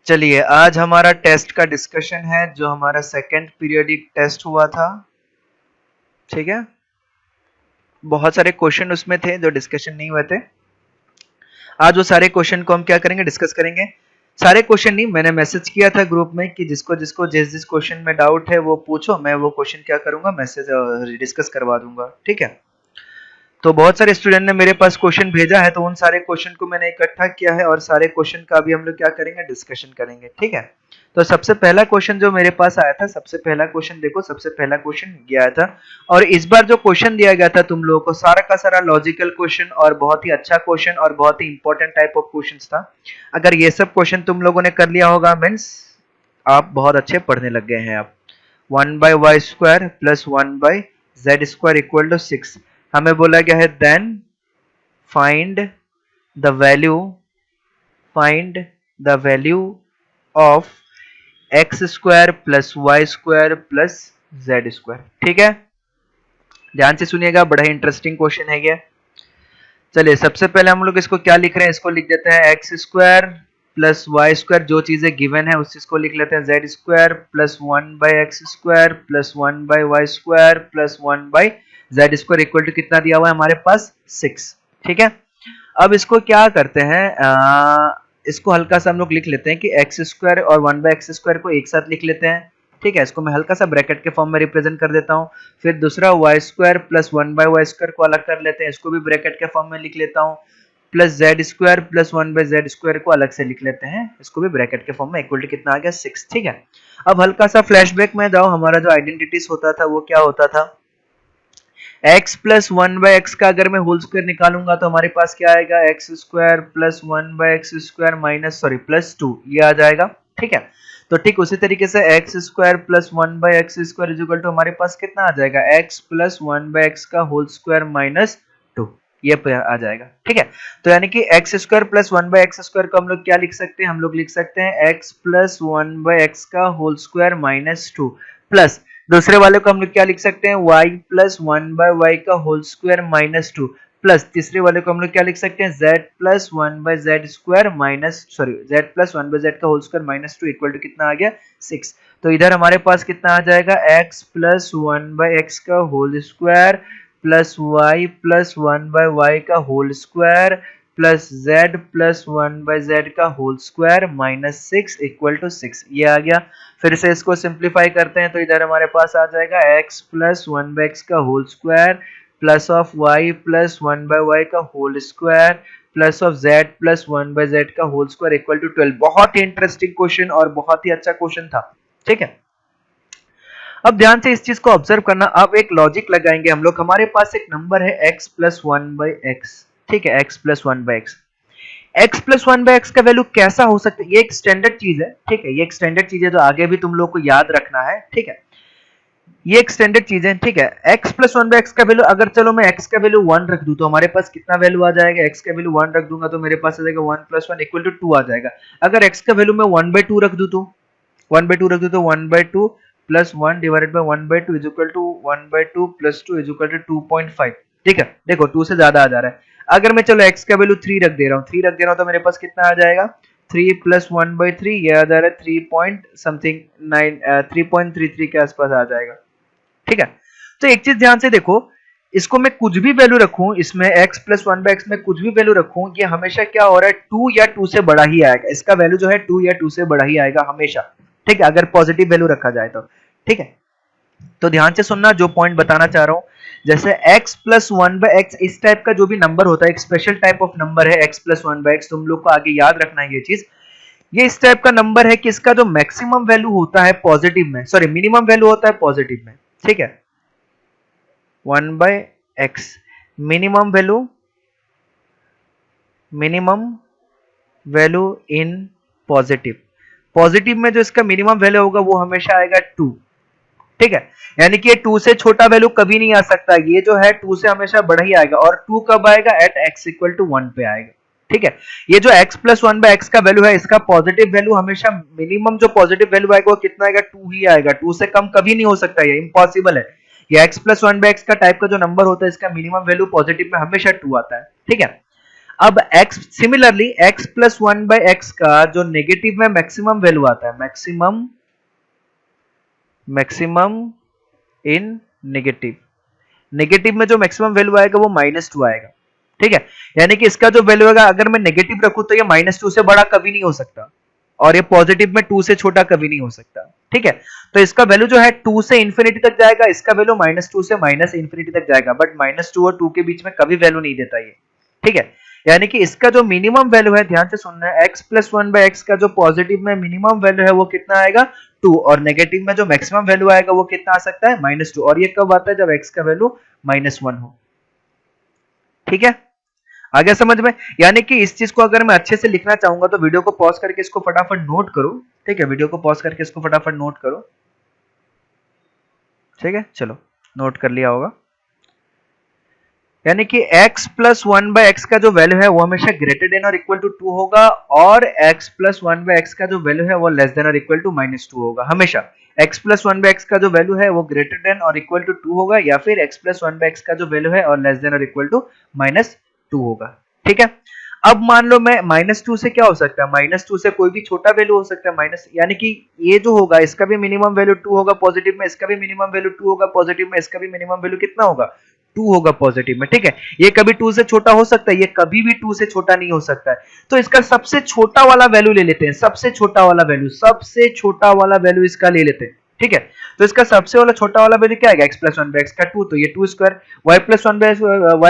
चलिए आज हमारा टेस्ट का डिस्कशन है जो हमारा सेकंड पीरियोडिक टेस्ट हुआ था। ठीक है, बहुत सारे क्वेश्चन उसमें थे जो डिस्कशन नहीं हुए थे। आज वो सारे क्वेश्चन को हम क्या करेंगे, डिस्कस करेंगे। सारे क्वेश्चन नहीं, मैंने मैसेज किया था ग्रुप में कि जिसको जिसको जिस क्वेश्चन में डाउट है वो पूछो, मैं वो क्वेश्चन क्या करूंगा, मैसेज डिस्कस करवा दूंगा। ठीक है, तो बहुत सारे स्टूडेंट ने मेरे पास क्वेश्चन भेजा है, तो उन सारे क्वेश्चन को मैंने इकट्ठा किया है और सारे क्वेश्चन का भी हम लोग क्या करेंगे, डिस्कशन करेंगे। ठीक है, तो सबसे पहला क्वेश्चन जो मेरे पास आया था, सबसे पहला क्वेश्चन देखो, सबसे पहला क्वेश्चन ये आया था। और इस बार जो क्वेश्चन दिया गया था तुम लोगों को, सारा का सारा लॉजिकल क्वेश्चन और बहुत ही अच्छा क्वेश्चन और बहुत ही इंपॉर्टेंट टाइप ऑफ क्वेश्चन था। अगर ये सब क्वेश्चन तुम लोगों ने कर लिया होगा, मीन्स आप बहुत अच्छे पढ़ने लग गए हैं। आप 1/y² plus 1/z² equal to 6 हमें बोला गया है, then find the value of x² plus y² plus z²। ठीक है, ध्यान से सुनिएगा, बड़ा ही इंटरेस्टिंग क्वेश्चन है ये। चलिए सबसे पहले हम लोग इसको क्या लिख रहे हैं, इसको लिख देते हैं x² प्लस y², जो चीजें गिवन है उस चीज को लिख लेते हैं z² plus 1/x² plus 1/y² plus 1/z² equal to कितना दिया हुआ है हमारे पास, 6। ठीक है, अब इसको क्या करते हैं, इसको हल्का सा हम लोग लिख लेते हैं कि x² और 1/x² को एक साथ लिख लेते हैं। ठीक है, इसको मैं हल्का सा ब्रैकेट के फॉर्म में रिप्रेजेंट कर देता हूँ। फिर दूसरा y² प्लस 1/y² को अलग कर लेते हैं, इसको भी ब्रैकेट के फॉर्म में लिख लेता हूँ। प्लस z² प्लस 1/z² को अलग से लिख लेते हैं, इसको भी ब्रैकेट के फॉर्म में, इक्वल टू कितना आ गया, 6। ठीक है, अब हल्का सा फ्लैशबैक में जाओ, हमारा जो आइडेंटिटीज होता था वो क्या होता था, x प्लस 1/x का अगर मैं होल स्क्वायर निकालूंगा तो हमारे पास क्या आएगा, x² plus 1/x² minus plus 2, ये आ जाएगा। ठीक है, तो ठीक उसी तरीके से x² plus 1/x² equal to हमारे पास कितना आ जाएगा, x प्लस 1/x का होल स्क्वायर माइनस 2, ये आ जाएगा। ठीक है, तो यानी कि x² प्लस 1/x² को हम लोग क्या लिख सकते हैं, हम लोग लिख सकते हैं x प्लस 1/x का होल स्क्वायर माइनस 2 प्लस दूसरे वाले को हम लोग क्या लिख सकते हैं, y प्लस 1/y का होल स्क्वायर माइनस 2 प्लस तीसरे वाले को हम लोग क्या लिख सकते हैं, z plus 1/z² minus z plus 1/z का whole square minus 2 equal to कितना आ गया, 6। तो इधर हमारे पास कितना आ जाएगा, x प्लस 1/x का whole square plus y plus 1/y का whole square plus z plus 1/z का whole square minus 6 equal to 6, ये आ गया। फिर से इसको सिंप्लीफाई करते हैं तो इधर हमारे पास आ जाएगा x प्लस 1/x का whole square plus of y plus 1/y का whole square plus of z plus 1/z का होल स्क्वायर इक्वल टू 12। बहुत ही इंटरेस्टिंग क्वेश्चन और बहुत ही अच्छा क्वेश्चन था। ठीक है, अब ध्यान से इस चीज को ऑब्जर्व करना। अब एक लॉजिक लगाएंगे हम लोग, हमारे पास एक नंबर है x प्लस 1/x। ठीक है, x plus 1/x, x plus 1/x का वैल्यू कैसा हो सकता है, ये एक स्टैंडर्ड चीज है। ठीक है, ये एक स्टैंडर्ड चीज है जो आगे भी तुम लोग को याद रखना है। ठीक है, ये एक स्टैंडर्ड चीज है। ठीक है, x प्लस 1/x का वैल्यू, अगर चलो मैं x का वैल्यू 1 रख दूं तो हमारे पास कितना वैल्यू आ जाएगा, x का वैल्यू 1 रख दूंगा तो मेरे पास आ जाएगा 1 प्लस 1 इक्वल टू 2 आ जाएगा। अगर x का वैल्यू मैं 1/2 रख दूं तो 1/2 plus 1 divided by 1/2 is equal to 1/2 plus 2 is equal to 2.5। ठीक है, देखो 2 से ज्यादा आ जा रहा है। अगर मैं चलो x का वैल्यू 3 रख दे रहा हूँ तो मेरे पास कितना आ जाएगा, 3 प्लस 1/3, ये आ जा रहा है 3.33 के आसपास आ जाएगा। ठीक है, तो एक चीज ध्यान से देखो, इसको मैं कुछ भी वैल्यू रखूं, इसमें x प्लस 1/x में कुछ भी वैल्यू रखूं, ये हमेशा क्या हो रहा है, 2 या 2 से बड़ा ही आएगा। इसका वैल्यू जो है 2 या 2 से बड़ा ही आएगा हमेशा। ठीक है, अगर पॉजिटिव वैल्यू रखा जाए तो। ठीक है, तो ध्यान से सुनना जो पॉइंट बताना चाह रहा हूं, जैसे x प्लस 1/x इस टाइप का जो भी नंबर होता है, एक स्पेशल टाइप ऑफ नंबर है x प्लस 1/x, तुम लोग को आगे याद रखना है ये चीज। ये इस टाइप का नंबर है कि इसका जो मैक्सिमम वैल्यू होता है पॉजिटिव में, सॉरी मिनिमम वैल्यू होता है पॉजिटिव में। ठीक है, 1/x minimum value in positive में जो इसका मिनिमम वैल्यू होगा वो हमेशा आएगा 2। ठीक है, यानी कि ये 2 से छोटा वैल्यू कभी नहीं आ सकता, ये जो है 2 से हमेशा बड़ा ही आएगा। और 2 कब आएगा, एट x इक्वल टू 1 पे आएगा। ठीक है, ये जो x प्लस 1/x का वैल्यू है, इसका पॉजिटिव वैल्यू हमेशा मिनिमम जो पॉजिटिव वैल्यू आएगा वो कितना आएगा, 2 ही आएगा। 2 से कम कभी नहीं हो सकता, ये इम्पॉसिबल है। ये x प्लस 1/x का टाइप का जो नंबर होता है, इसका मिनिमम वैल्यू पॉजिटिव में हमेशा 2 आता है। ठीक है, अब x similarly x plus 1/x का जो नेगेटिव में मैक्सिमम वैल्यू आता है, मैक्सिमम इन नेगेटिव, नेगेटिव में जो मैक्सिमम वैल्यू आएगा वो -2 आएगा, ठीक है। यानी कि इसका जो वैल्यू आएगा, अगर मैं नेगेटिव रखूं तो ये -2 से बड़ा कभी नहीं हो सकता, और ये पॉजिटिव में 2 से छोटा कभी नहीं हो सकता, ठीक है। तो इसका वैल्यू जो है 2 से इंफिनिटी तक जाएगा, इसका वैल्यू -2 से -इंफिनिटी तक जाएगा, बट -2 और 2 के बीच में कभी वैल्यू नहीं देता ये, ठीक है। यानी कि इसका जो मिनिमम वैल्यू है, ध्यान से सुनना है, x प्लस 1/x का जो पॉजिटिव में मिनिमम वैल्यू है वो कितना आएगा 2, और नेगेटिव में जो मैक्सिमम वैल्यू आएगा वो कितना आ सकता है -2, और ये कब आता है जब x का वैल्यू -1 हो, ठीक है। आ गया समझ में। यानी कि इस चीज को अगर मैं अच्छे से लिखना चाहूंगा तो वीडियो को पॉज करके इसको फटाफट नोट करो, ठीक है। वीडियो को पॉज करके इसको फटाफट नोट करो, ठीक है। चलो नोट कर लिया होगा। यानी कि x प्लस 1/x का जो वैल्यू है वो हमेशा ग्रेटर देन और इक्वल टू 2 होगा, और x प्लस 1/x का जो वैल्यू है वो लेस देन और इक्वल टू -2 होगा। हमेशा x प्लस 1/x का जो वैल्यू है वो ग्रेटर देन और इक्वल टू 2 होगा, या फिर x प्लस 1/x का जो वैल्यू है और लेस देन और इक्वल टू -2 होगा, ठीक है। अब मान लो मैं -2 से क्या हो सकता है, -2 से कोई भी छोटा वैल्यू हो सकता है, माइनस, यानी कि ये जो होगा इसका भी मिनिमम वैल्यू 2 होगा पॉजिटिव में, इसका भी मिनिमम वैल्यू 2 होगा पॉजिटिव में, इसका भी मिनिमम वैल्यू कितना होगा 2 होगा पॉजिटिव में, ठीक है। ये कभी 2 से छोटा हो सकता है, ये कभी भी 2 से छोटा नहीं हो सकता है। तो इसका सबसे छोटा वाला वैल्यू ले लेते हैं, सबसे छोटा वाला वैल्यू, सबसे छोटा वाला वैल्यू इसका ले लेते हैं, ठीक है। तो इसका सबसे वाला छोटा वाला वैल्यू क्या आएगा, x प्लस 1/x का 2, तो ये 2 square, y plus 1/y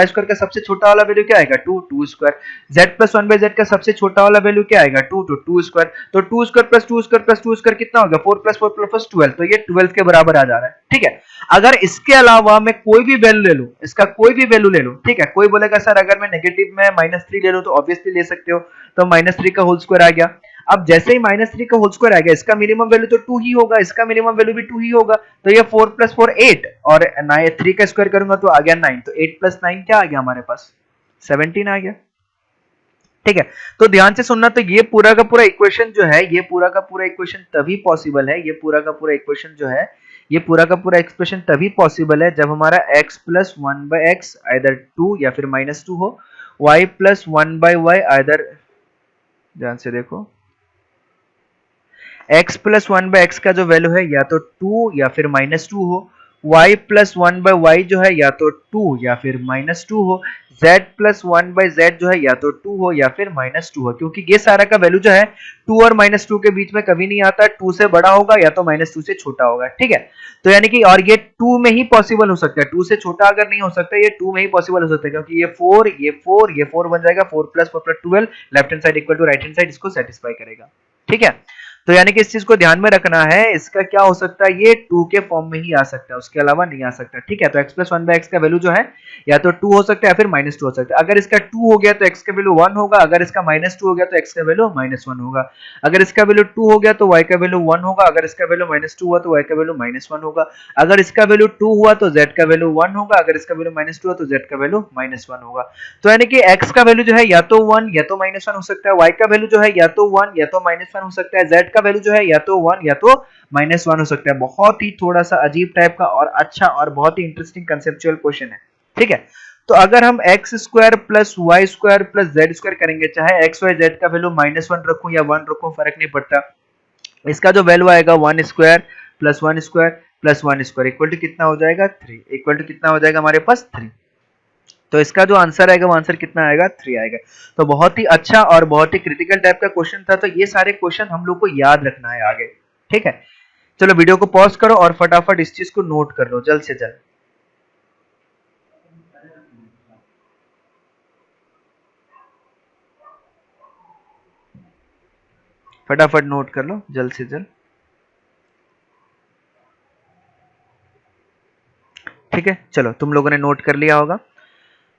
square का सबसे छोटा वाला वैल्यू क्या आएगा 2 स्क्वायर, z प्लस 1/z का सबसे छोटा वाला वैल्यू क्या आएगा 2 स्क्वायर, तो 2 square plus 2 square plus 2 square कितना होगा 4 प्लस 4 प्लस 12, तो ये 12 के बराबर आ जा रहा है, ठीक है। अगर इसके अलावा मैं कोई भी वैल्यू ले लूं, इसका कोई भी वैल्यू ले लूं, ठीक है। कोई बोलेगा सर अगर मैं नेगेटिव में -3 ले लूं तो ऑब्वियसली ले सकते हो, तो -3 का होल स्क्वायर आ गया। अब जैसे ही -3 का होल स्क्वायर आ गया, इसका मिनिमम वैल्यू तो 2 ही होगा, इसका मिनिमम वैल्यू भी 2 ही होगा, तो ये 4 प्लस 4 8, और 3 का स्क्वायर करूंगा तो आ गया 9, तो 8 प्लस 9 क्या आ गया हमारे पास 17 आ गया, ठीक है। तो ध्यान से सुनना, तो ये पूरा का पूरा इक्वेशन जो है, ये पूरा का पूरा इक्वेशन तभी पॉसिबल है, ये पूरा का पूरा इक्वेशन जो है, ये पूरा का पूरा एक्सप्रेशन तभी पॉसिबल है जब हमारा x प्लस 1/x आइदर 2 या फिर -2 हो, y प्लस 1/y आइदर, ध्यान से देखो, x प्लस 1/x का जो वैल्यू है या तो 2 या फिर -2 हो, y प्लस 1/y जो है या तो 2 या फिर -2 हो, z प्लस 1/z जो है या तो 2 हो या फिर -2 हो, क्योंकि ये सारा का वैल्यू जो है 2 और -2 के बीच में कभी नहीं आता, 2 से बड़ा होगा या तो -2 से छोटा होगा, ठीक है। तो यानी कि, और ये 2 में ही पॉसिबल हो सकता है, 2 से छोटा अगर नहीं हो सकता, ये 2 में ही पॉसिबल हो सकता है, क्योंकि ये 4 बन जाएगा, 4 plus 4 plus 12, left hand side equal to right hand side, इसको सेटिस्फाई करेगा, ठीक है। तो यानी कि इस चीज को ध्यान में रखना है, इसका क्या हो सकता है, ये 2 के फॉर्म में ही आ सकता है, उसके अलावा नहीं आ सकता, ठीक है। तो x प्लस 1/x का वैल्यू जो है या तो 2 हो सकता है या फिर -2 हो सकता है। अगर इसका 2 हो गया तो x का वैल्यू 1 होगा, अगर इसका -2 हो गया तो x का वैल्यू -1 होगा, अगर इसका वैल्यू 2 हो गया तो y का वैल्यू 1 होगा, अगर इसका वैल्यू -2 हुआ तो y का वैल्यू -1 होगा, अगर इसका वैल्यू 2 हुआ तो z का वैल्यू 1 होगा, अगर इसका वैल्यू -2 हुआ तो z का वैल्यू -1 होगा। तो यानी कि x का वैल्यू जो है या तो 1 या तो -1 हो सकता है, y का वैल्यू जो है या तो 1 या तो -1 हो सकता है, z का वैल्यू जो है या तो 1 या तो -1 हो सकता है। बहुत ही थोड़ा सा अजीब टाइप का और अच्छा और बहुत ही इंटरेस्टिंग कंसेप्चुअल क्वेश्चन है, ठीक है। तो अगर हम x square plus y square plus z square करेंगे, चाहे x y z का वैल्यू -1 रखूं या 1 रखूं फर्क नहीं पड़ता, इसका जो वैल्यू आएगा 1 square plus 1 square plus 1 square equal to कितना हो जाएगा 3, इक्वल टू कितना हो जाएगा हमारे पास 3। तो इसका जो आंसर आएगा वो आंसर कितना आएगा 3 आएगा। तो बहुत ही अच्छा और बहुत ही क्रिटिकल टाइप का क्वेश्चन था, तो ये सारे क्वेश्चन हम लोग को याद रखना है आगे, ठीक है। चलो वीडियो को पॉज करो और फटाफट इस चीज को नोट कर लो जल्द से जल्द। फटाफट नोट कर लो जल्द से जल्द, ठीक है। चलो तुम लोगों ने नोट कर लिया होगा।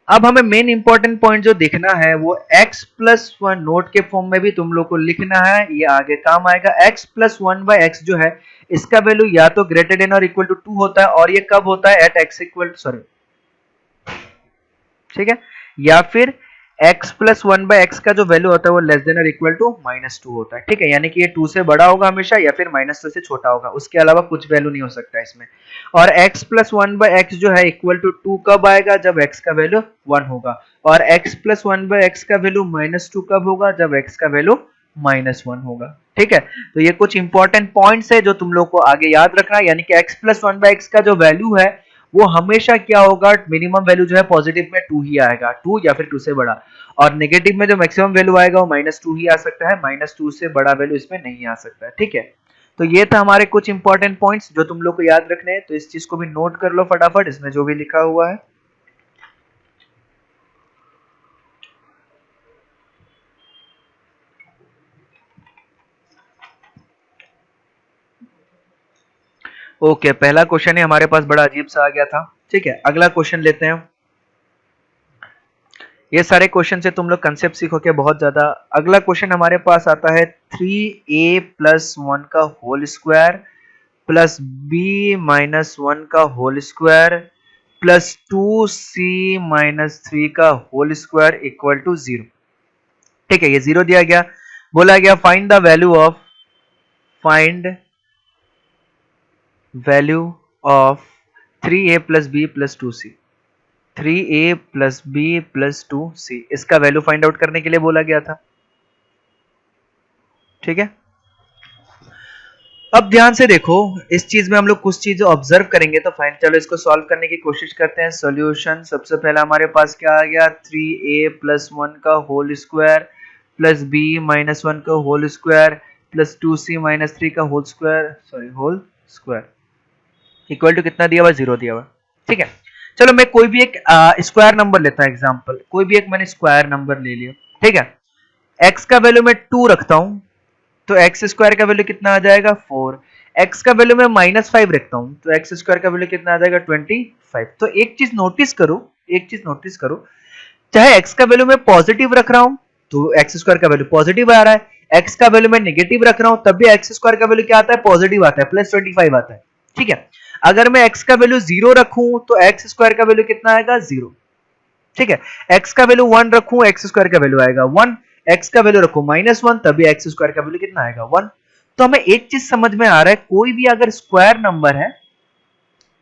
अब हमें मेन इंपॉर्टेंट पॉइंट जो देखना है वो x प्लस 1 नोट के फॉर्म में भी तुम लोग को लिखना है, ये आगे काम आएगा। x प्लस 1/x जो है इसका वैल्यू या तो ग्रेटर देन और इक्वल टू 2 होता है, और ये कब होता है एट x इक्वल, सॉरी, ठीक है, या फिर x प्लस 1/x का जो वैल्यू होता है वो लेस देन और इक्वल टू -2 होता है, ठीक है, यानी कि ये 2 से बड़ा होगा हमेशा या फिर -2 से छोटा होगा, उसके अलावा कुछ वैल्यू नहीं हो सकता है इसमें। और x प्लस 1/x जो है इक्वल टू 2 कब आएगा, जब x का वैल्यू 1 होगा, और x प्लस 1/x का वैल्यू -2 कब होगा, जब x का वैल्यू -1 होगा, ठीक है। तो ये कुछ इंपॉर्टेंट पॉइंट्स है जो तुम लोग को आगे याद रखना है, यानी कि x प्लस 1/x का जो वैल्यू है वो हमेशा क्या होगा, मिनिमम वैल्यू जो है पॉजिटिव में 2 ही आएगा, 2 या फिर 2 से बड़ा, और नेगेटिव में जो मैक्सिमम वैल्यू आएगा वो -2 ही आ सकता है, -2 से बड़ा वैल्यू इसमें नहीं आ सकता है, ठीक है। तो ये था हमारे कुछ इंपॉर्टेंट पॉइंट्स जो तुम लोग को याद रखने हैं, तो इस चीज को भी नोट कर लो फटाफट, इसमें जो भी लिखा हुआ है। ओके, पहला क्वेश्चन है हमारे पास, बड़ा अजीब सा आ गया था, ठीक है। अगला क्वेश्चन लेते हैं। ये सारे क्वेश्चन से तुम लोग कंसेप्ट सीखोगे बहुत ज्यादा। अगला क्वेश्चन हमारे पास आता है 3a प्लस 1 का whole square plus b minus 1 का whole square plus 2c minus 3 का होल स्क्वायर इक्वल टू 0, ठीक है। ये 0 दिया गया, बोला गया find the value of 3a plus b plus 2c, 3a plus b plus 2c, इसका वैल्यू फाइंड आउट करने के लिए बोला गया था, ठीक है। अब ध्यान से देखो, इस चीज में हम लोग कुछ चीजें ऑब्जर्व करेंगे, तो फाइन, चलो इसको सॉल्व करने की कोशिश करते हैं। सॉल्यूशन, सबसे पहला हमारे पास क्या आ गया, 3a प्लस 1 का whole square plus b minus 1 का whole square plus 2c minus 3 का होल स्क्वायर इक्वल टू कितना दिया हुआ, 0 दिया हुआ, ठीक है। चलो मैं कोई भी एक स्क्वायर नंबर लेता हूं, एग्जांपल कोई भी एक मैंने स्क्वायर नंबर ले लिया, ठीक है। x का वैल्यू मैं 2 रखता हूं, तो एक्स स्क्वायर का वैल्यू कितना आ जाएगा, 4। एक्स का वैल्यू मैं -5 रखता हूं, तो एक्स स्क्वायर का वैल्यू कितना आ जाएगा, 25। तो एक चीज नोटिस करो, चाहे एक्स का वैल्यू मैं पॉजिटिव रख रहा हूं तो एक्स स्क्वायर का वैल्यू पॉजिटिव आ रहा है, एक्स का वैल्यू मैं नेगेटिव रख रहा हूं तब भी एक्स स्क्वायर का वैल्यू क्या आता है, पॉजिटिव आता है, +25 आता है, ठीक है। अगर मैं एक्स का वैल्यू 0 रखूं तो एक्स स्क्वायर का वैल्यू कितना आएगा, 0, ठीक है। एक्स का वैल्यू 1 रखूं, एक्स स्क्वायर का वैल्यू आएगा 1, एक्स का वैल्यू रखो -1, तभी एक्स स्क्वायर का वैल्यू कितना आएगा, 1। तो हमें एक चीज समझ में आ रहा है, कोई भी अगर स्क्वायर नंबर है,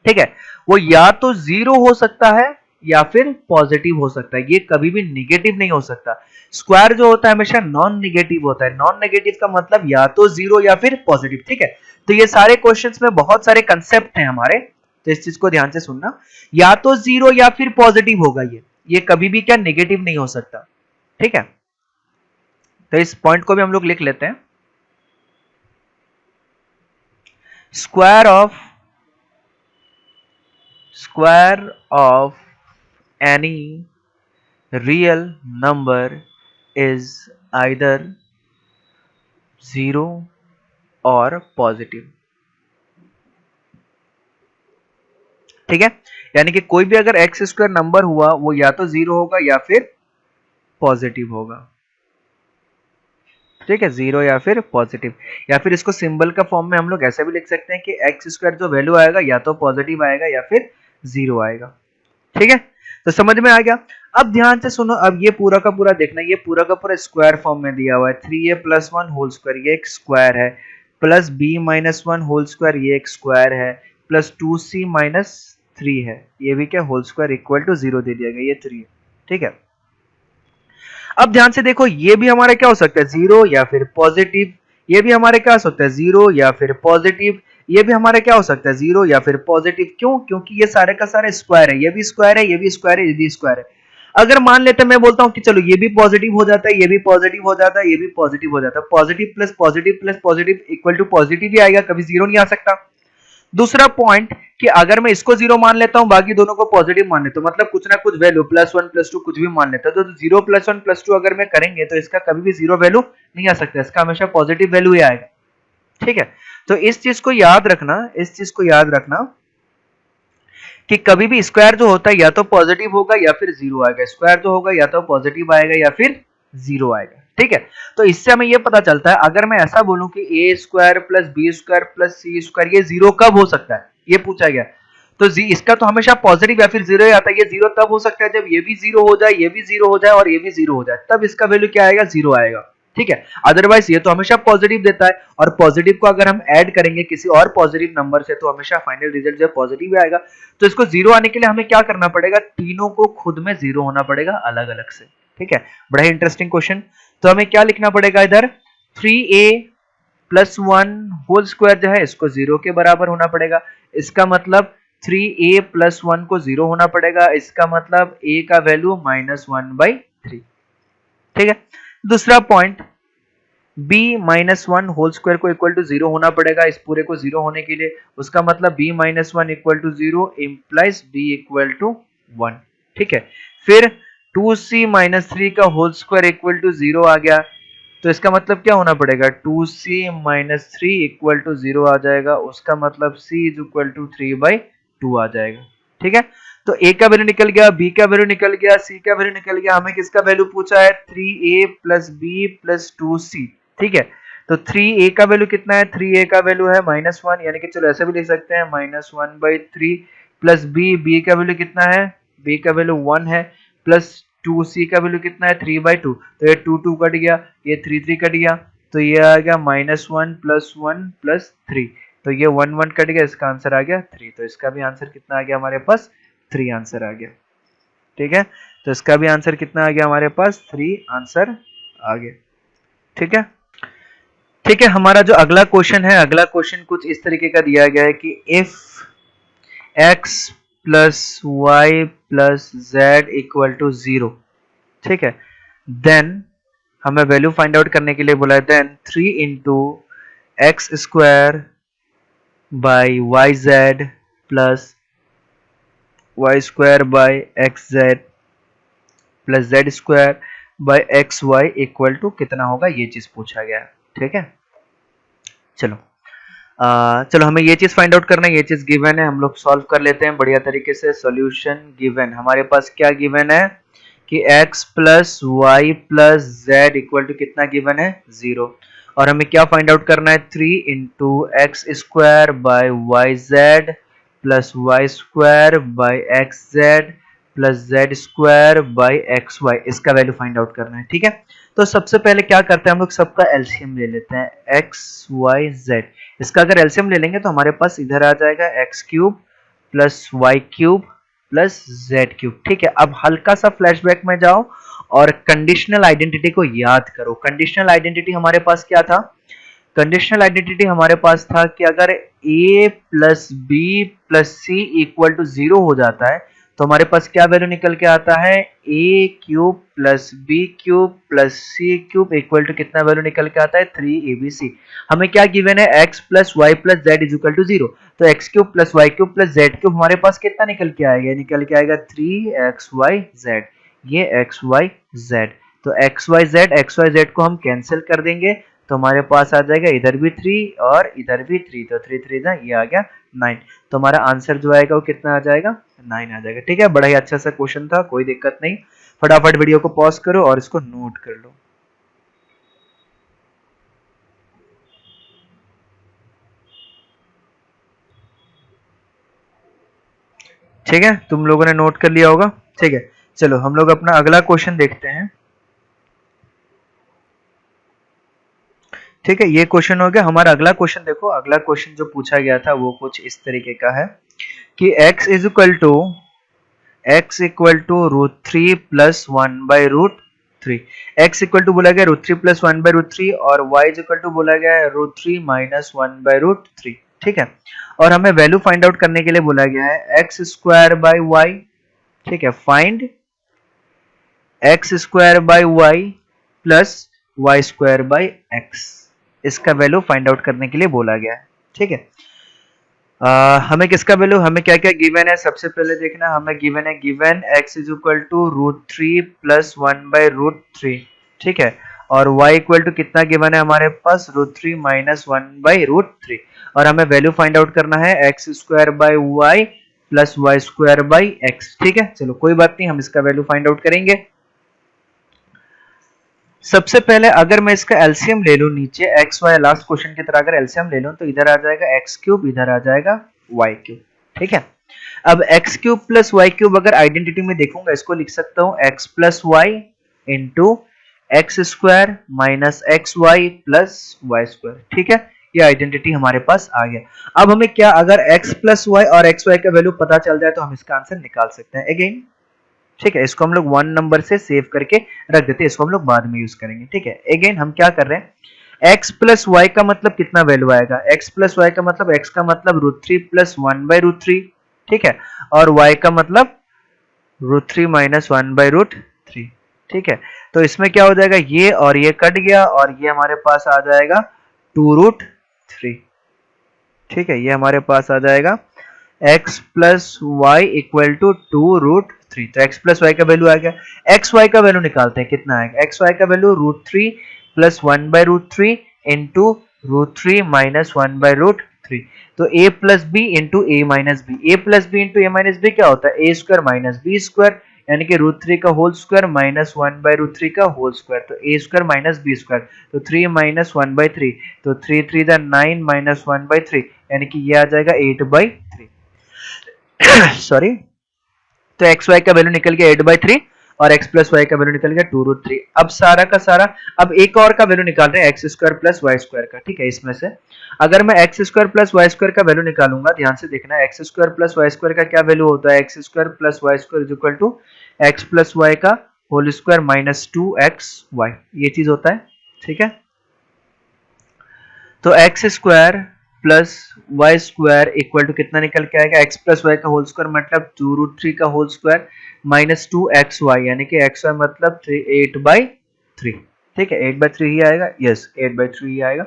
ठीक है, वो या तो 0 हो सकता है या फिर पॉजिटिव हो सकता है, ये कभी भी निगेटिव नहीं हो सकता। स्क्वायर जो होता है हमेशा नॉन नेगेटिव होता है, नॉन नेगेटिव का मतलब या तो 0 या फिर पॉजिटिव, ठीक है। तो ये सारे क्वेश्चंस में बहुत सारे कंसेप्ट हैं हमारे, तो इस चीज को ध्यान से सुनना, या तो 0 या फिर पॉजिटिव होगा, ये कभी भी क्या नेगेटिव नहीं हो सकता, ठीक है। तो इस पॉइंट को भी हम लोग लिख लेते हैं। Square of any real number is either 0 और पॉजिटिव, ठीक है। यानी कि कोई भी अगर एक्स स्क्वायर नंबर हुआ वो या तो 0 होगा या फिर पॉजिटिव होगा, ठीक है, 0 या फिर पॉजिटिव। या फिर इसको सिंबल का फॉर्म में हम लोग ऐसे भी लिख सकते हैं कि एक्स स्क्वायर जो वैल्यू आएगा या तो पॉजिटिव आएगा या फिर 0 आएगा, ठीक है। तो समझ में आ गया। अब ध्यान से सुनो, अब ये पूरा का पूरा देखना, ये पूरा का पूरा स्क्वायर फॉर्म में दिया हुआ है, 3a प्लस 1 होल स्क्वायर, ये एक स्क्वायर है, plus b minus 1 whole square, ये एक स्क्वायर है, प्लस 2c माइनस 3 है, ये भी क्या, होल स्क्वायर इक्वल टू 0 दे दिया गया, ये 3 है, ठीक है। अब ध्यान से देखो, ये भी हमारा क्या हो सकता है, 0 या फिर पॉजिटिव, ये भी हमारे क्या हो सकता है, 0 या फिर पॉजिटिव, ये भी हमारे क्या हो सकता है, 0 या फिर पॉजिटिव। क्यों? क्योंकि ये सारे का सारे स्क्वायर है, ये भी स्क्वायर है, ये भी स्क्वायर है, ये भी स्क्वायर है। अगर मान लेते हैं, मैं बोलता हूं कि चलो ये भी पॉजिटिव हो जाता है, ये भी पॉजिटिव हो जाता है, ये भी पॉजिटिव हो जाता है, positive plus positive equal to positive ही आएगा, कभी 0 नहीं आ सकता। दूसरा पॉइंट कि अगर मैं इसको 0 मान लेता हूं, बाकी दोनों को पॉजिटिव मान लेता हूं, मतलब कुछ ना कुछ वैल्यू +1 +2 कुछ भी मान लेता हूं, तो 0 +1 +2 अगर मैं करेंगे तो इसका कभी भी 0 वैल्यू नहीं आ सकता, इसका हमेशा पॉजिटिव वैल्यू ही आएगा, ठीक है। तो इस चीज को याद रखना, कि कभी भी स्क्वायर जो होता है या तो पॉजिटिव होगा या फिर 0 आएगा, स्क्वायर जो होगा या तो पॉजिटिव आएगा या फिर 0 आएगा, ठीक है। तो इससे हमें ये पता चलता है, अगर मैं ऐसा बोलूं कि a square plus b square plus c square ये 0 कब हो सकता है, ये पूछा गया, तो इसका तो हमेशा पॉजिटिव या फिर जीरो ही आता है। ये जीरो तब हो सकता है जब ये भी जीरो हो जाए, ये भी जीरो हो जाए और ये भी जीरो हो जाए, तब इसका वैल्यू क्या आएगा, जीरो आएगा। ठीक है, अदरवाइज ये तो हमेशा पॉजिटिव देता है, और पॉजिटिव को अगर हम ऐड करेंगे किसी और पॉजिटिव नंबर से तो हमेशा फाइनल रिजल्ट जो है पॉजिटिव आएगा। तो इसको जीरो आने के लिए हमें क्या करना पड़ेगा, तीनों को खुद में जीरो होना पड़ेगा अलग अलग से। ठीक है, बड़ा ही इंटरेस्टिंग क्वेश्चन। तो हमें क्या लिखना पड़ेगा इधर, 3a प्लस 1 होल स्क्वायर जो है इसको जीरो के बराबर होना पड़ेगा। इसका मतलब 3a प्लस 1 को जीरो होना पड़ेगा, इसका मतलब a का वैल्यू -1/3। ठीक है, दूसरा पॉइंट, b -1 होल स्क्वायर को इक्वल टू जीरो होना पड़ेगा इस पूरे को जीरो होने के लिए। उसका मतलब b -1 equal to zero implies b equal to 1। ठीक है, फिर 2c - 3 का whole square equal to zero आ गया, तो इसका मतलब क्या होना पड़ेगा, 2c - 3 इक्वल टू जीरो आ जाएगा। उसका मतलब c इज इक्वल टू 3/2 आ जाएगा। ठीक है, तो a का वैल्यू निकल गया, b का वैल्यू निकल गया, c का वैल्यू निकल गया। हमें किसका वैल्यू पूछा है, 3a plus b plus 2c। ठीक है, तो 3a का वैल्यू कितना है, 3a का वैल्यू है -1, यानी कि चलो ऐसे भी लिख सकते हैं -1/3 प्लस b का वैल्यू कितना है, b का वैल्यू 1 है, प्लस 2c का वैल्यू कितना है 3/2। तो ये 2 कट गया, ये 3 कट गया, तो ये आ गया -1 प्लस 1 प्लस 3, तो ये 1 कट गया, इसका आंसर आ गया 3। तो इसका भी आंसर कितना आ गया हमारे पास, 3 आंसर आ गया। ठीक है, तो इसका भी आंसर कितना आ गया हमारे पास, 3 आंसर आ गया। ठीक है, ठीक है, हमारा जो अगला क्वेश्चन है, अगला क्वेश्चन कुछ इस तरीके का दिया गया है कि if x plus y plus z equal to 0, ठीक है, देन हमें वैल्यू फाइंड आउट करने के लिए बोला है, then 3 into x square by y z plus y square by x z plus z square by x y equal to कितना होगा, ये चीज पूछा गया है। ठीक है, चलो चलो हमें ये चीज फाइंड आउट करना है, ये चीज गिवन है, हम लोग सॉल्व कर लेते हैं बढ़िया तरीके से। सॉल्यूशन गिवन, हमारे पास क्या गिवन है कि x plus y plus z equal to कितना गिवन है, 0। और हमें क्या फाइंड आउट करना है, 3 into x square by y z plus y square by x z plus z square by x y, इसका वैल्यू फाइंड आउट करना है। ठीक है, तो सबसे पहले क्या करते हैं हम लोग, सबका एलसीएम ले लेते हैं, एक्स वाई जेड। इसका अगर एलसीएम ले लेंगे तो हमारे पास इधर आ जाएगा x cube plus y cube plus z cube. ठीक है, अब हल्का सा फ्लैशबैक में जाओ और कंडीशनल आइडेंटिटी को याद करो। कंडीशनल आइडेंटिटी हमारे पास क्या था, कंडीशनल आइडेंटिटी हमारे पास था कि अगर a plus b plus c equal to 0 हो जाता है तो हमारे पास क्या वैल्यू निकल के आता है, a cube plus b cube plus c cube equal to कितना वैल्यू निकल के आता है, 3abc। हमें क्या गिवन है, x plus y plus z is equal to 0, तो x cube plus y cube plus z cube हमारे पास कितना निकल के आएगा, निकल के आएगा 3xyz, ये xyz। तो xyz को हम कैंसिल कर देंगे तो हमारे पास आ जाएगा इधर भी 3 और इधर भी 3, तो 3 3 जा, ये आ गया 9। तो हमारा आंसर जो आएगा वो कितना आ जाएगा, 9 आ जाएगा। ठीक है, बड़ा ही अच्छा सा क्वेश्चन था, कोई दिक्कत नहीं। फटाफट वीडियो को पॉज करो और इसको नोट कर लो। ठीक है, तुम लोगों ने नोट कर लिया होगा। ठीक है, चलो हम लोग अपना अगला क्वेश्चन देखते हैं। ठीक है, ये क्वेश्चन हो गया। हमारा अगला क्वेश्चन देखो, अगला क्वेश्चन जो पूछा गया था वो कुछ इस तरीके का है कि x is equal to √3 plus 1/√3। x equal to बोला गया √3 प्लस 1/√3 और y इज इक्वल टू बोला गया है √3 माइनस 1/√3। ठीक है, और हमें वैल्यू फाइंड आउट करने के लिए बोला गया है एक्स स्क्वायर बाई वाई। ठीक है, find x square by y plus y square by x, इसका वैल्यू फाइंड आउट करने के लिए बोला गया है। ठीक है, हमें किसका वैल्यू, हमें क्या क्या गिवन है, सबसे पहले देखना हमें गिवन है, given x is equal to √3 plus 1/√3। ठीक है, और y इक्वल टू कितना गिवन है हमारे पास, √3 माइनस 1/√3। और हमें वैल्यू फाइंड आउट करना है x square by y plus y square by x. ठीक है, चलो कोई बात नहीं, हम इसका वैल्यू फाइंड आउट करेंगे। सबसे पहले अगर मैं इसका एलसीएम ले लूं, नीचे एक्स वाई लास्ट क्वेश्चन की तरह अगर एलसीएम ले लूं तो इधर आ जाएगा एक्स क्यूब, इधर आ जाएगा वाई क्यूब। ठीक है, अब x cube plus y cube अगर आइडेंटिटी में देखूंगा इसको लिख सकता हूं x plus y into x square minus x y plus y square. ठीक है, ये आइडेंटिटी हमारे पास आ गया। अब हमें क्या, अगर x प्लस वाई और एक्स वाई का वैल्यू पता चल जाए तो हम इसका आंसर निकाल सकते हैं अगेन। ठीक है, इसको हम लोग 1 नंबर से सेव करके रख देते हैं, इसको हम लोग बाद में यूज करेंगे। ठीक है, अगेन हम क्या कर रहे हैं, x प्लस वाई का मतलब कितना वैल्यू आएगा, x प्लस वाई का मतलब x का मतलब √3 प्लस 1/√3। ठीक है, और y का मतलब √3 माइनस 1/√3। ठीक है, तो इसमें क्या हो जाएगा, ये और ये कट गया और ये हमारे पास आ जाएगा 2√3। ठीक है, ये हमारे पास आ जाएगा x plus y equal to 2√3। तो x प्लस वाई का वैल्यू आ गया। एक्स वाई का वैल्यू निकालते हैं, कितना आएगा, एक्स वाई का वैल्यू √3 प्लस 1/√3 इंटू √3 माइनस 1/√3। तो a plus b into a minus b, a plus b into a minus b क्या होता है, a square minus b square, यानी कि √3 का होल स्क्वायर माइनस 1/√3 का होल स्क्वायर। तो ए स्क्वायर माइनस बी स्क्वायर, तो 3 माइनस 1/3, तो 3 3 द 9 माइनस 1/3, यानी कि ये आ जाएगा 8/3। सॉरी, तो एक्स वाई का वैल्यू निकल गया 8/3 और x प्लस वाई का वैल्यू निकल गया 2√3। अब सारा का सारा, अब एक और का वैल्यू निकाल रहे हैं x square plus y square का। ठीक है, इसमें से अगर मैं x square plus y square का वैल्यू निकालूंगा, ध्यान से देखना, x square plus y square का क्या वैल्यू होता है, x square plus y square is equal to x plus y का होल स्क्वायर माइनस 2xy, ये चीज होता है। ठीक है, तो x square plus y square equal to कितना निकल के आएगा, एक्स प्लस वाई का होल स्क्वायर मतलब 2√3 का होल स्क्वायर माइनस 2xy, यानी कि xy मतलब 8/3। ठीक है, 8/3 ही आएगा, यस 8/3 ही आएगा।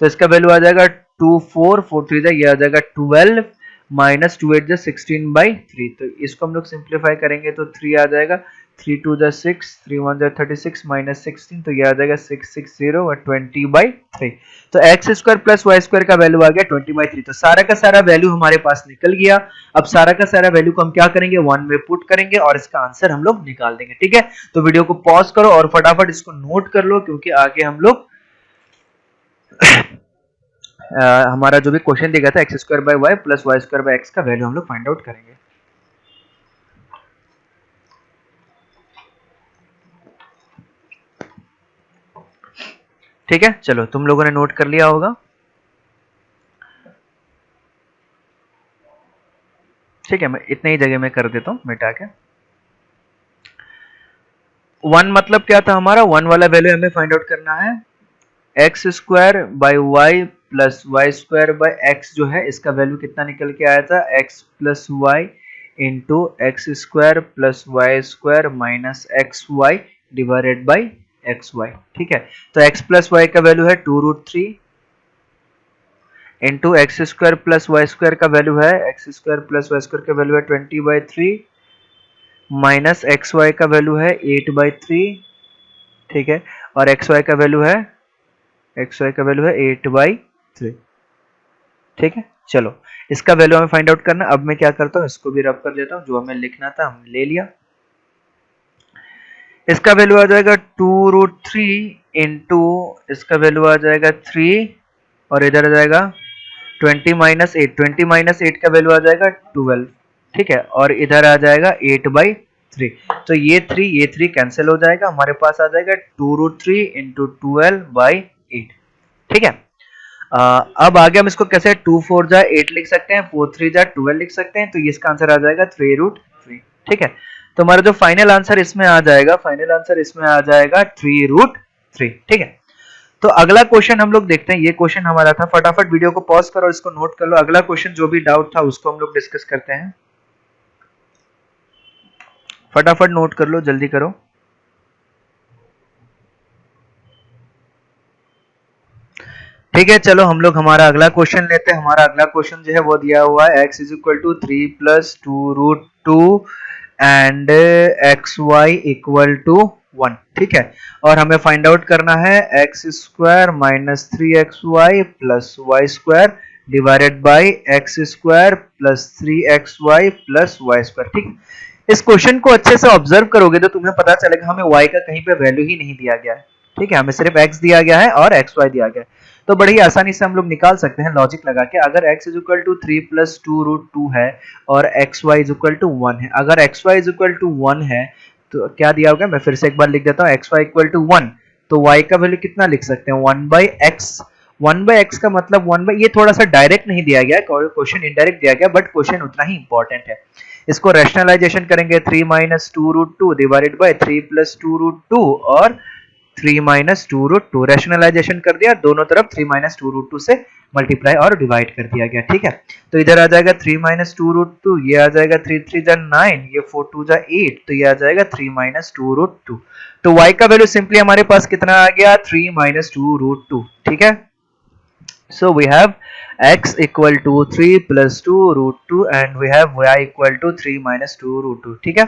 तो इसका वैल्यू आ जाएगा 2 4 4 3 ये आ जाएगा 12 माइनस 2 8 16/3। तो इसको हम लोग सिंप्लीफाई करेंगे तो 3 आ जाएगा, 3 2 6 3 1 36 माइनस 16, तो ये आ जाएगा 660 और 20/3। तो x square plus y square का वैल्यू आ गया 20/3। तो सारा का सारा वैल्यू हमारे पास निकल गया। अब सारा का सारा वैल्यू को हम क्या करेंगे, 1 में पुट करेंगे और इसका आंसर हम लोग निकाल देंगे। ठीक है, तो वीडियो को पॉज करो और फटाफट इसको नोट कर लो, क्योंकि आगे हम लोग हमारा जो भी क्वेश्चन दिया था x square by y plus y square by x का वैल्यू हम लोग फाइंड आउट करेंगे। ठीक है, चलो तुम लोगों ने नोट कर लिया होगा। ठीक है, मैं इतने ही जगह में कर देता हूं मिटा के। 1 मतलब क्या था हमारा, 1 वाला वैल्यू हमें फाइंड आउट करना है, x square by y plus y square by x जो है इसका वैल्यू कितना निकल के आया था, x plus y into x square plus y square minus x y divided by x y. ठीक है, तो एक्स प्लस वाई का वैल्यू है 2√3 into x square plus y square का वैल्यू है, x square plus y square का value है 20/3 minus x y का वैल्यू है 8/3। ठीक है, और एक्स वाई का वैल्यू है, एक्स वाई का वैल्यू है 8/3। ठीक है, चलो इसका वैल्यू हमें फाइंड आउट करना। अब मैं क्या करता हूँ, इसको भी रब कर देता हूँ, जो हमें लिखना था हम ले लिया। इसका वैल्यू आ जाएगा 2√3 इंटू इसका वैल्यू आ जाएगा 3 और इधर आ जाएगा 20 माइनस 8, 20 माइनस 8 का वैल्यू आ जाएगा 12। ठीक है, और इधर आ जाएगा 8/3। तो ये 3 कैंसिल हो जाएगा, हमारे पास आ जाएगा 2√3 इंटू 12/8। ठीक है, अब आगे हम इसको कैसे 2 4 जा 8 लिख सकते हैं, 4 3 जा 12 लिख सकते हैं, तो ये इसका आंसर आ जाएगा 3√3। ठीक है, तो हमारा जो फाइनल आंसर इसमें आ जाएगा, फाइनल आंसर इसमें आ जाएगा 3√3। ठीक है, तो अगला क्वेश्चन हम लोग देखते हैं। ये क्वेश्चन हमारा था, फटाफट वीडियो को पॉज करो और इसको नोट कर लो। अगला क्वेश्चन जो भी डाउट था उसको हम लोग डिस्कस करते हैं। फटाफट नोट कर लो, जल्दी करो। ठीक है, चलो हम लोग हमारा अगला क्वेश्चन लेते हैं। हमारा अगला क्वेश्चन जो है वो दिया हुआ है x is equal to 3 plus 2√2 and x y equal to 1। ठीक है, और हमें फाइंड आउट करना है x square minus 3xy plus y square divided by x square plus 3xy plus y square. ठीक, इस क्वेश्चन को अच्छे से ऑब्जर्व करोगे तो तुम्हें पता चलेगा हमें y का कहीं पे वैल्यू ही नहीं दिया गया है। ठीक है, हमें सिर्फ x दिया गया है और xy दिया गया है। तो बड़ी ही आसानी से हम लोग निकाल सकते हैं लॉजिक लगा के। अगर x is equal to 3 plus 2√2 है और xy इज इक्वल टू 1 है, अगर xy इज इक्वल टू 1 है तो क्या दिया होगा, मैं फिर से एक बार लिख देता हूँ, xy इक्वल टू 1, तो y का वैल्यू कितना लिख सकते हैं, 1/x। 1/x का मतलब 1 ये थोड़ा सा डायरेक्ट नहीं दिया गया, क्वेश्चन इनडायरेक्ट दिया गया, बट क्वेश्चन उतना ही इंपॉर्टेंट है। इसको रैशनलाइजेशन करेंगे, 3 माइनस 2√2 डिवाइडेड बाय 3 प्लस 2√2 और 3 माइनस 2√2, रैशनलाइजेशन कर दिया, दोनों तरफ 3 माइनस 2√2 से मल्टीप्लाई और डिवाइड कर दिया गया। ठीक है, तो इधर आ जाएगा 3 माइनस 2√2, ये आ जाएगा 3 3 जा 9, ये 4 2 जा 8, तो ये आ जाएगा 3 माइनस 2√2। तो y का वैल्यू सिंपली हमारे पास कितना आ गया, 3 माइनस 2√2। ठीक है, so we have x equal to 3 plus 2√2 and we have y equal to 3 minus 2√2। ठीक है,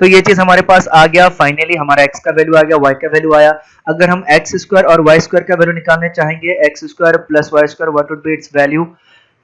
तो ये चीज हमारे पास आ गया। फाइनली हमारा x का वैल्यू आ गया, y का वैल्यू आया। अगर हम x स्क्वायर और y स्क्वायर का वैल्यू निकालने चाहेंगे, x square plus y square, what would be its value,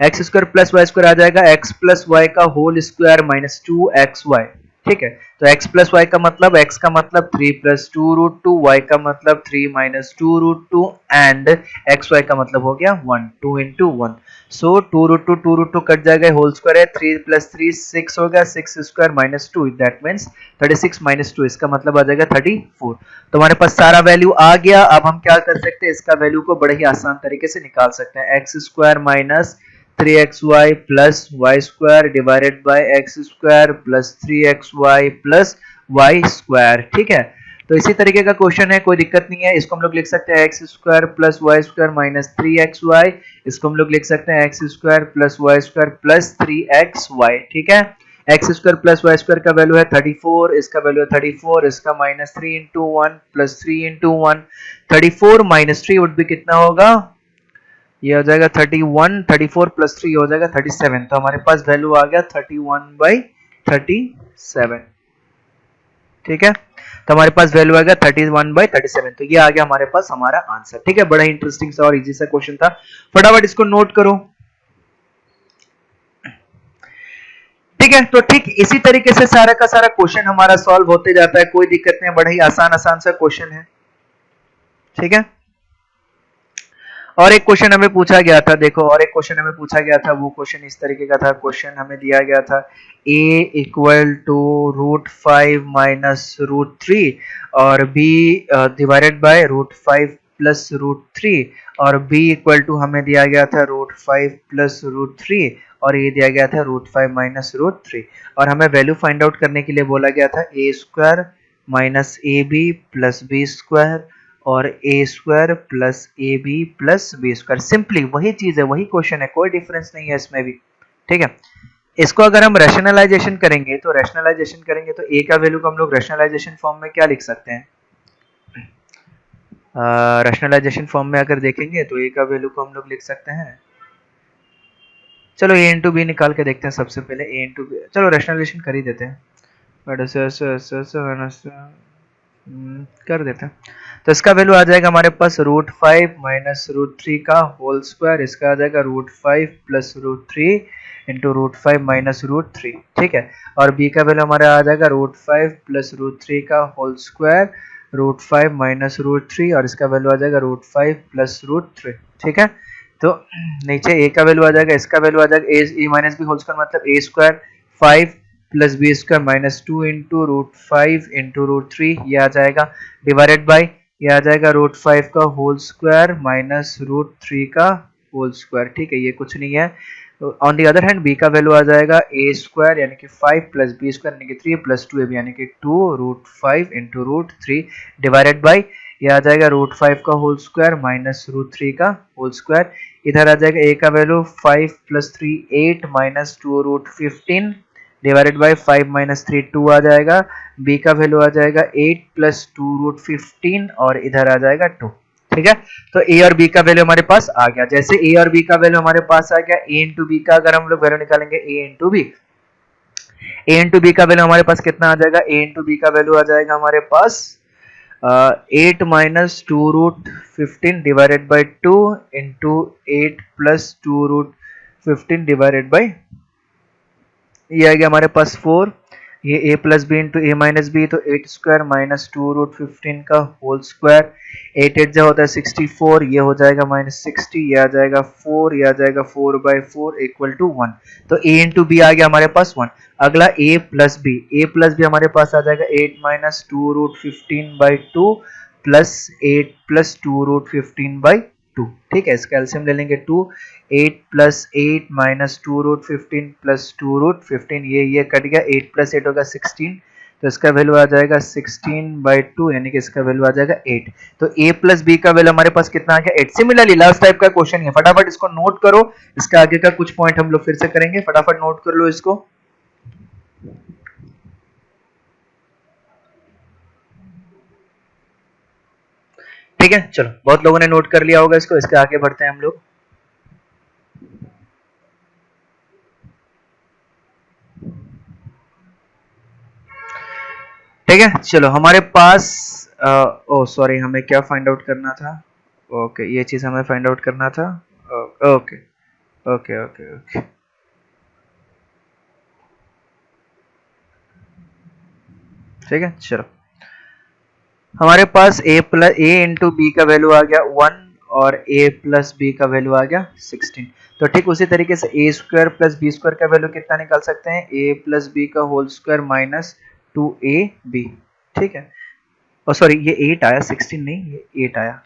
x square plus y square आ जाएगा x प्लस y का होल स्क्वायर माइनस 2xy। ठीक है, तो x प्लस y का मतलब, x का मतलब 3 प्लस 2√2, y का मतलब 3 माइनस 2√2 एंड xy का मतलब हो गया 1, 2 into 1। सो 2√2 कट जाएगा, होल स्क्वायर है, 3 प्लस 3 6 हो गया, 6 square minus 2, that means 36 minus 2, इसका मतलब आ जाएगा 34। तो हमारे पास सारा वैल्यू आ गया। अब हम क्या कर सकते हैं, इसका वैल्यू को बड़े ही आसान तरीके से निकाल सकते हैं, x square minus 3xy plus y square divided by x square plus 3xy plus y square. ठीक है, तो इसी तरीके का क्वेश्चन है, कोई दिक्कत नहीं है। इसको हम लोग लिख सकते हैं x square plus y square minus 3xy, इसको हम लोग लिख सकते हैं x square plus y square plus 3xy। ठीक है, x square plus y square का वैल्यू है 34, इसका वैल्यू है 34, इसका minus 3 into 1 plus 3 into 1, 34 minus 3 would भी कितना होगा, ये हो जाएगा 31, 34 प्लस 3 हो जाएगा 37, तो हमारे पास वैल्यू आ गया 31/37। ठीक है, तो हमारे पास वैल्यू आ गया 31/37, तो ये आ गया हमारे पास हमारा आंसर। ठीक है, बड़ा इंटरेस्टिंग सा और इजी सा क्वेश्चन था, फटाफट इसको नोट करो। ठीक है, तो ठीक इसी तरीके से सारा का सारा क्वेश्चन हमारा सॉल्व होते जाता है, कोई दिक्कत नहीं, बड़ा ही आसान आसान सा क्वेश्चन है। ठीक है, और एक क्वेश्चन हमें पूछा गया था, देखो और एक क्वेश्चन हमें पूछा गया था, वो क्वेश्चन इस तरीके का था। क्वेश्चन हमें दिया गया था a इक्वल टू √5 माइनस √3 और b डिवाइडेड बाय √5 प्लस √3 और b इक्वल टू हमें दिया गया था √5 प्लस √3 और ये दिया गया था √5 माइनस √3 और हमें वैल्यू फाइंड आउट करने के लिए बोला गया था a square minus ab plus b square और a square plus a b plus b square. Simply वही चीज है, वही क्वेश्चन है, कोई डिफरेंस नहीं है इसमें भी। ठीक है, इसको अगर हम रैशनलाइजेशन करेंगे तो ए का वैल्यू को हम लोग रैशनलाइजेशन फॉर्म में क्या लिख सकते हैं, रैशनलाइजेशन फॉर्म में अगर देखेंगे तो ए का वैल्यू को हम लोग लिख सकते हैं, चलो ए इंटू बी निकाल के देखते हैं सबसे पहले, ए इंटू बी, चलो रैशनलाइजेशन कर ही देते हैं, कर देते हैं। तो इसका वैल्यू आ जाएगा हमारे पास √5 माइनस √3 का होल स्क्वायर, इसका आ जाएगा √5 प्लस √3 इंटू √5 माइनस √3। ठीक है, और b का वैल्यू हमारा आ जाएगा √5 प्लस √3 का होल स्क्वायर √5 माइनस √3 और इसका वैल्यू आ जाएगा √5 प्लस √3। ठीक है, तो नीचे a का वैल्यू आ जाएगा, इसका वैल्यू आ जाएगा a minus b whole square मतलब a square 5 plus b square minus 2 into √5 into √3, ये आ जाएगा डिवाइडेड बाय, ये आ जाएगा √5 का होल स्क्वायर माइनस √3 का होल स्क्वायर। ठीक है, ये कुछ नहीं है। On the other hand b का वैल्यू आ जाएगा a स्क्वायर यानी कि 5 प्लस बी स्क्वायर यानी कि 3 प्लस 2ab यानी कि 2 √5 इंटू √3 डिवाइडेड बाय, ये आ जाएगा √5 का होल स्क्वायर माइनस √3 का होल स्क्वायर। इधर आ जाएगा a का value 5 plus 3 8 minus 2 √15 divided bye 5 minus 3 2 आ जाएगा, b का वैल्यू आ जाएगा 8 प्लस 2 √15 और इधर आ जाएगा 2। ठीक है, तो a और b का वैल्यू हमारे पास आ गया। जैसे a और b का वैल्यू हमारे पास आ गया, a इंटू बी का अगर हम लोग वैल्यू निकालेंगे a इंटू बी का वैल्यू हमारे पास कितना आ जाएगा, a इंटू बी का वैल्यू आ जाएगा हमारे पास 8 minus 2 √15 divided by 2 into 8 plus 2 √15 divided by, ये आ गया हमारे पास 4, ये a plus b into a minus b, तो 8 स्क्वायर माइनस 2√15 का होल स्क्वायर, 8 8 जो होता है 64, ये हो जाएगा माइनस 60, ये आ जाएगा 4, ये आ जाएगा 4/4 इक्वल टू 1। तो a इंटू बी आ गया हमारे पास 1। अगला a प्लस बी हमारे पास आ जाएगा 8 माइनस 2√15/2 प्लस 8 प्लस 2√15/2। ठीक है, इसका एलसीएम ले लेंगे 2, 8 प्लस 8 माइनस 2√15 प्लस 2√15, ये कट गया, 8 प्लस 8 होगा 16, तो इसका वैल्यू आ जाएगा 16/2, यानी कि इसका वैल्यू आ जाएगा 8। तो a प्लस बी का वैल्यू हमारे पास कितना आ गया 8। सिमिलरली लास्ट टाइप का क्वेश्चन है, फटाफट इसको नोट करो, इसका आगे का कुछ पॉइंट हम लोग फिर से करेंगे, फटाफट नोट कर लो इसको। ठीक है, चलो बहुत लोगों ने नोट कर लिया होगा इसको, इसके आगे बढ़ते हैं हम लोग। ठीक है, चलो हमारे पास ओ सॉरी, हमें क्या फाइंड आउट करना था? ओके, ये चीज हमें फाइंड आउट करना था। ओके ओके ओके ओके, ठीक है, चलो हमारे पास a इंटू बी का वैल्यू आ गया 1 और a प्लस बी का वैल्यू आ गया 16। तो ठीक उसी तरीके से a square plus b square का वैल्यू कितना निकाल सकते हैं? a प्लस बी का होल स्क्वायर माइनस 2ab। ठीक है, और सॉरी ये 8 आया, 16 नहीं, ये 8 आया।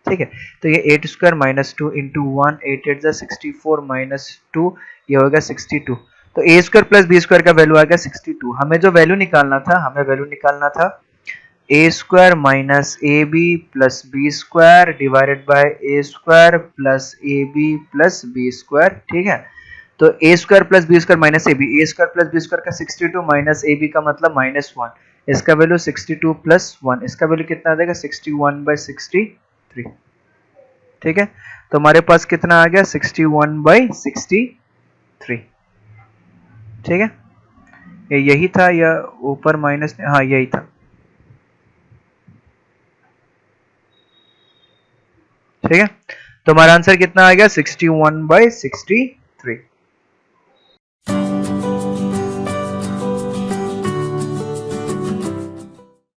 ठीक है, तो ये 8 स्क्वायर माइनस 2 इंटू 1, 8 8 जा 64 माइनस 2, ये होगा 62। तो a square plus b square का वैल्यू आ गया 62। हमें जो वैल्यू निकालना था, हमें वैल्यू निकालना था a square minus a b plus b square divided by a square plus a b plus b square. ठीक है, तो a square plus b square minus a b, a square plus b square का 62 minus a B का मतलब -1, इसका value 62 plus 1, इसका value कितना आ जाएगा 61/63। ठीक है, तो हमारे पास कितना आ गया 61/63। ठीक है, ये यही था या ऊपर माइनस? हाँ यही था। ठीक है, तो हमारा आंसर कितना आ गया 61/63।